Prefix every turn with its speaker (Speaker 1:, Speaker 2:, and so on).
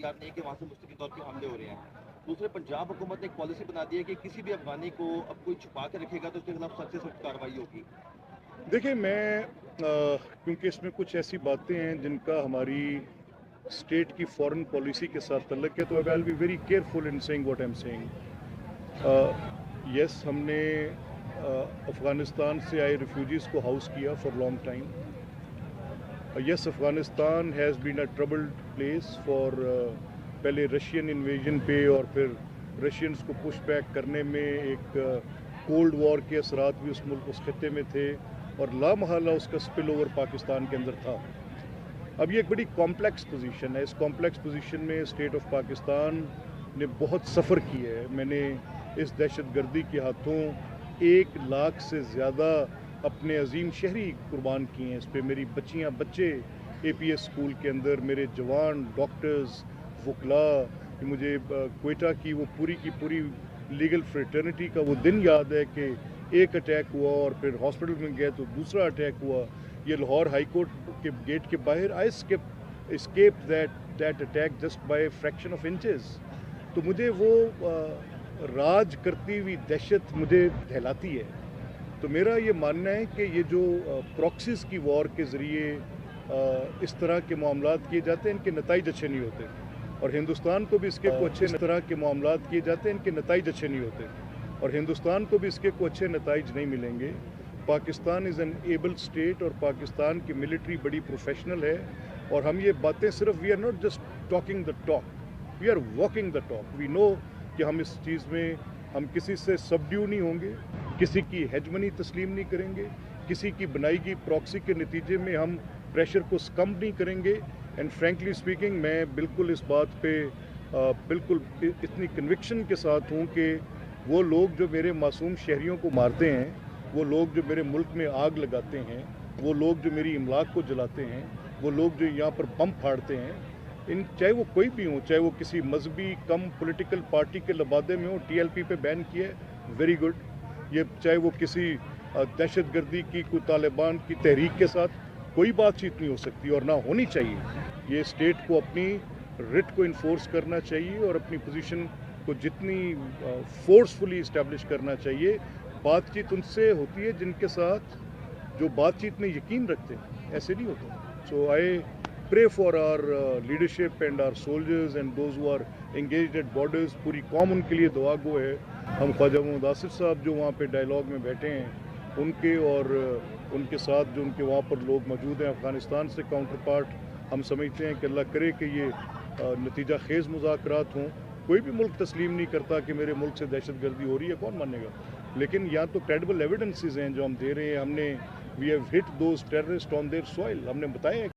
Speaker 1: तैयार नहीं है कि वहाँ से मुस्तकिल तौर पे हमले हो रहे हैं। दूसरे पंजाब हुकूमत ने एक पॉलिसी बना दी है कि किसी भी अफगानी को अब कोई छुपा के रखेगा तो उसके खिलाफ सख्त से सख्त कार्रवाई होगी।
Speaker 2: देखिए क्योंकि इसमें कुछ ऐसी बातें हैं जिनका हमारी स्टेट की फॉरेन पॉलिसी के साथ तल्लक है, तो I will be very careful in saying what I am saying. Yes, हमने अफ़गानिस्तान से आए रिफ्यूजीज़ को हाउस किया for long time. Yes, Afghanistan has been a troubled place for पहले रशियन इन्वेजन पे और फिर रशियंस को पुश बैक करने में एक कोल्ड वॉर के असरात भी उस खत्ते में थे और लामहला उसका स्पिल ओवर पाकिस्तान के अंदर था। अब ये एक बड़ी कॉम्प्लेक्स पोजीशन है। इस कॉम्प्लेक्स पोजीशन में स्टेट ऑफ पाकिस्तान ने बहुत सफ़र किया है। मैंने इस दहशतगर्दी के हाथों 1 लाख से ज़्यादा अपने अजीम शहरी कुर्बान किए हैं। इस पर मेरी बच्चियाँ बच्चे APS स्कूल के अंदर, मेरे जवान डॉक्टर्स वकला, मुझे क्वेटा की पूरी लीगल फ्रेटर्निटी का वो दिन याद है कि एक अटैक हुआ और फिर हॉस्पिटल में गए तो दूसरा अटैक हुआ। ये लाहौर हाई कोर्ट के गेट के बाहर आई escaped that attack just by a fraction of inches। तो मुझे वो राज करती हुई दहशत मुझे दहलाती है। तो मेरा ये मानना है कि ये जो प्रॉक्सीज की वॉर के ज़रिए इस तरह के मामलात किए जाते हैं, इनके नताइज अच्छे नहीं होते और हिंदुस्तान को भी इसके को अच्छे इस तरह के मामलात किए जाते हैं, इनके नताइज अच्छे नहीं होते और हिंदुस्तान को भी इसके को अच्छे नताइज नहीं मिलेंगे। Pakistan is an able state और पाकिस्तान की मिलिट्री बड़ी प्रोफेशनल है और हम ये बातें सिर्फ we are not just talking the talk, we are walking the talk. We know कि हम इस चीज़ में हम किसी से सबड्यू नहीं होंगे, किसी की हेजमनी तस्लीम नहीं करेंगे, किसी की बनाई गई प्रॉक्सी के नतीजे में हम प्रेशर को स्कम नहीं करेंगे। एंड फ्रेंकली स्पीकिंग मैं बिल्कुल इस बात पे बिल्कुल इतनी कन्विक्शन के साथ हूँ कि वो लोग जो मेरे मासूम शहरियों को मारते हैं, वो लोग जो मेरे मुल्क में आग लगाते हैं, वो लोग जो मेरी इमलाक को जलाते हैं, वो लोग जो यहाँ पर बम फाड़ते हैं, चाहे वो कोई भी हो, चाहे वो किसी मजहबी कम पॉलिटिकल पार्टी के लबादे में हो, TLP पे बैन किया है, वेरी गुड। ये चाहे वो किसी दहशतगर्दी की कोई तालिबान की तहरीक के साथ कोई बातचीत नहीं हो सकती और ना होनी चाहिए। ये स्टेट को अपनी रिट को इन्फोर्स करना चाहिए और अपनी पोजीशन को जितनी फोर्सफुली इस्टेब्लिश करना चाहिए। बातचीत उनसे होती है जिनके साथ जो बातचीत में यकीन रखते हैं, ऐसे नहीं होता। So I pray for our leadership and our soldiers and those who are engaged at borders. पूरी कौम उनके लिए दुआ गो है। हम ख्वाजा मोहम्मद आसिफ साहब जो वहाँ पे डायलॉग में बैठे हैं, उनके और उनके साथ जो उनके वहाँ पर लोग मौजूद हैं अफ़गानिस्तान से काउंटर पार्ट, हम समझते हैं कि अल्लाह करे कि ये नतीजा खेज़ मुज़ाकरात हों। कोई भी मुल्क तस्लीम नहीं करता कि मेरे मुल्क से दहशतगर्दी हो रही है, कौन मानेगा। लेकिन यहाँ तो क्रेडिबल एविडेंसेस हैं जो हम दे रहे हैं। हमने we have hit those terrorists on their soil. हमने बताया